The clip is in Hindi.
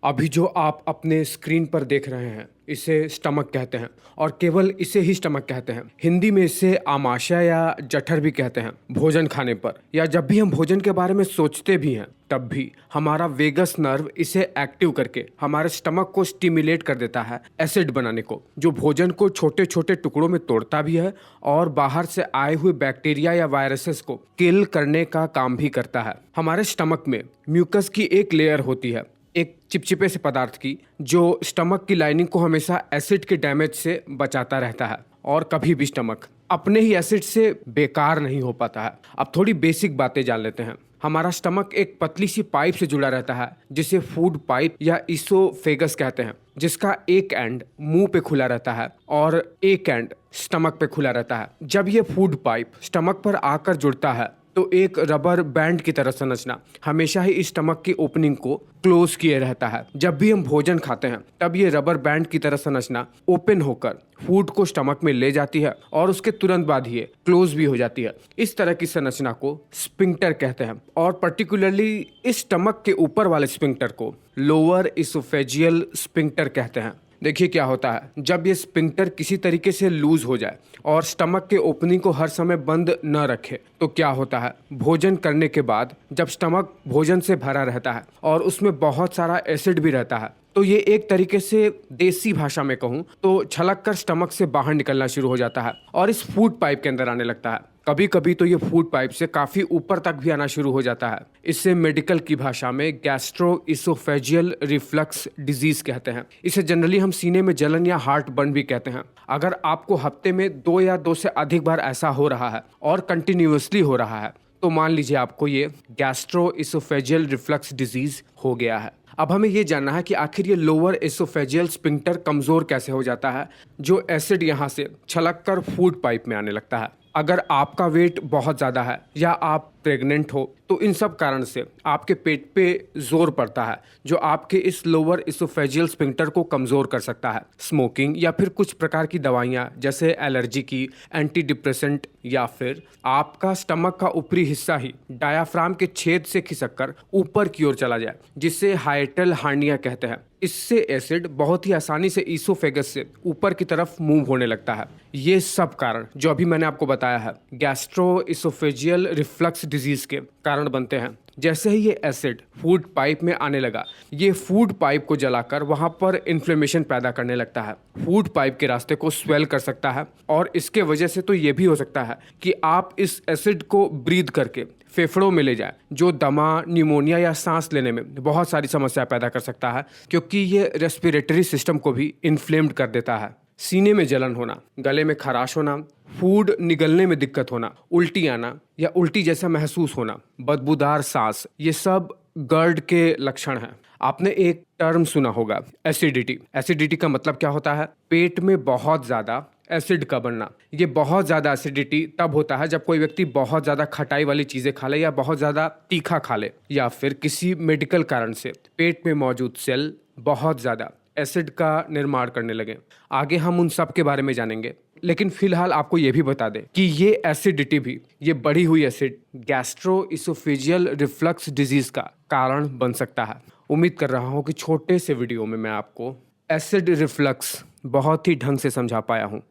अभी जो आप अपने स्क्रीन पर देख रहे हैं इसे स्टमक कहते हैं और केवल इसे ही स्टमक कहते हैं। हिंदी में इसे आमाशय या जठर भी कहते हैं। भोजन खाने पर या जब भी हम भोजन के बारे में सोचते भी हैं तब भी हमारा वेगस नर्व इसे एक्टिव करके हमारे स्टमक को स्टिमुलेट कर देता है एसिड बनाने को, जो भोजन को छोटे छोटे टुकड़ों में तोड़ता भी है और बाहर से आए हुए बैक्टीरिया या वायरसेस को किल करने का काम भी करता है। हमारे स्टमक में म्यूकस की एक लेयर होती है, एक चिपचिपे से पदार्थ की, जो स्टमक की लाइनिंग को हमेशा एसिड के डैमेज से बचाता रहता है और कभी भी स्टमक अपने ही एसिड से बेकार नहीं हो पाता है। अब थोड़ी बेसिक बातें जान लेते हैं। हमारा स्टमक एक पतली सी पाइप से जुड़ा रहता है जिसे फूड पाइप या इसोफेगस कहते हैं, जिसका एक एंड मुंह पे खुला रहता है और एक एंड स्टमक पे खुला रहता है। जब ये फूड पाइप स्टमक पर आकर जुड़ता है तो एक रबर बैंड की तरह संरचना हमेशा ही इस स्टमक की ओपनिंग को क्लोज किए रहता है। जब भी हम भोजन खाते हैं तब ये रबर बैंड की तरह संरचना ओपन होकर फूड को स्टमक में ले जाती है और उसके तुरंत बाद ही ये क्लोज भी हो जाती है। इस तरह की संरचना को स्फिंक्टर कहते हैं और पर्टिकुलरली इस स्टमक के ऊपर वाले स्फिंक्टर को लोअर इसोफेजियल स्फिंक्टर कहते हैं। देखिए क्या होता है, जब ये स्फिंक्टर किसी तरीके से लूज हो जाए और स्टमक के ओपनिंग को हर समय बंद न रखे तो क्या होता है, भोजन करने के बाद जब स्टमक भोजन से भरा रहता है और उसमें बहुत सारा एसिड भी रहता है तो ये एक तरीके से देसी भाषा में कहूँ तो छलक कर स्टमक से बाहर निकलना शुरू हो जाता है और इस फूड पाइप के अंदर आने लगता है। कभी कभी तो ये फूड पाइप से काफी ऊपर तक भी आना शुरू हो जाता है। इसे मेडिकल की भाषा में गैस्ट्रोइसोफेजियल रिफ्लक्स डिजीज कहते हैं। इसे जनरली हम सीने में जलन या हार्ट बर्न भी कहते हैं। अगर आपको हफ्ते में 2 या 2 से अधिक बार ऐसा हो रहा है और कंटिन्यूअसली हो रहा है तो मान लीजिए आपको ये गैस्ट्रोइसोफेजियल रिफ्लक्स डिजीज हो गया है। अब हमें ये जानना है कि आखिर ये लोअर एसोफेजियल स्फिंक्टर कमजोर कैसे हो जाता है, जो एसिड यहाँ से छलक कर फूड पाइप में आने लगता है। अगर आपका वेट बहुत ज़्यादा है या आप प्रेग्नेंट हो तो इन सब कारण से आपके पेट पे जोर पड़ता है जो आपके इस लोअर इसोफेजियल स्फिंक्टर को कमज़ोर कर सकता है। स्मोकिंग या फिर कुछ प्रकार की दवाइयाँ जैसे एलर्जी की, एंटी डिप्रेसेंट, या फिर आपका स्टमक का ऊपरी हिस्सा ही डायाफ्राम के छेद से खिसक कर ऊपर की ओर चला जाए, जिसे हाइटल हार्निया कहते हैं। इससे एसिड बहुत ही आसानी से ईसोफेगस से ऊपर की तरफ मूव होने लगता है। ये सब कारण जो अभी मैंने आपको बताया है गैस्ट्रोइसोफेजियल रिफ्लक्स डिजीज के कारण बनते हैं। जैसे ही ये एसिड फूड पाइप में आने लगा, ये फूड पाइप को जलाकर वहाँ पर इन्फ्लेमेशन पैदा करने लगता है। फूड पाइप के रास्ते को स्वेल कर सकता है और इसके वजह से तो ये भी हो सकता है कि आप इस एसिड को ब्रीद करके फेफड़ों में ले जाए, जो दमा, निमोनिया या सांस लेने में बहुत सारी समस्या पैदा कर सकता है, क्योंकि ये रेस्पिरेटरी सिस्टम को भी इन्फ्लेम्ड कर देता है। सीने में जलन होना, गले में खराश होना, फूड निगलने में दिक्कत होना, उल्टी आना या उल्टी जैसा महसूस होना, बदबूदार सांस, ये सब गर्ड के लक्षण हैं। आपने एक टर्म सुना होगा, एसिडिटी। एसिडिटी का मतलब क्या होता है? पेट में बहुत ज़्यादा एसिड का बनना। ये बहुत ज़्यादा एसिडिटी तब होता है जब कोई व्यक्ति बहुत ज़्यादा खटाई वाली चीज़ें खा ले या बहुत ज़्यादा तीखा खा ले, या फिर किसी मेडिकल कारण से पेट में मौजूद सेल बहुत ज़्यादा एसिड का निर्माण करने लगे। आगे हम उन सब के बारे में जानेंगे, लेकिन फिलहाल आपको ये भी बता दें कि ये एसिडिटी भी, ये बढ़ी हुई एसिड गैस्ट्रोइसोफेजियल रिफ्लक्स डिजीज का कारण बन सकता है। उम्मीद कर रहा हूँ कि छोटे से वीडियो में मैं आपको एसिड रिफ्लक्स बहुत ही ढंग से समझा पाया हूँ।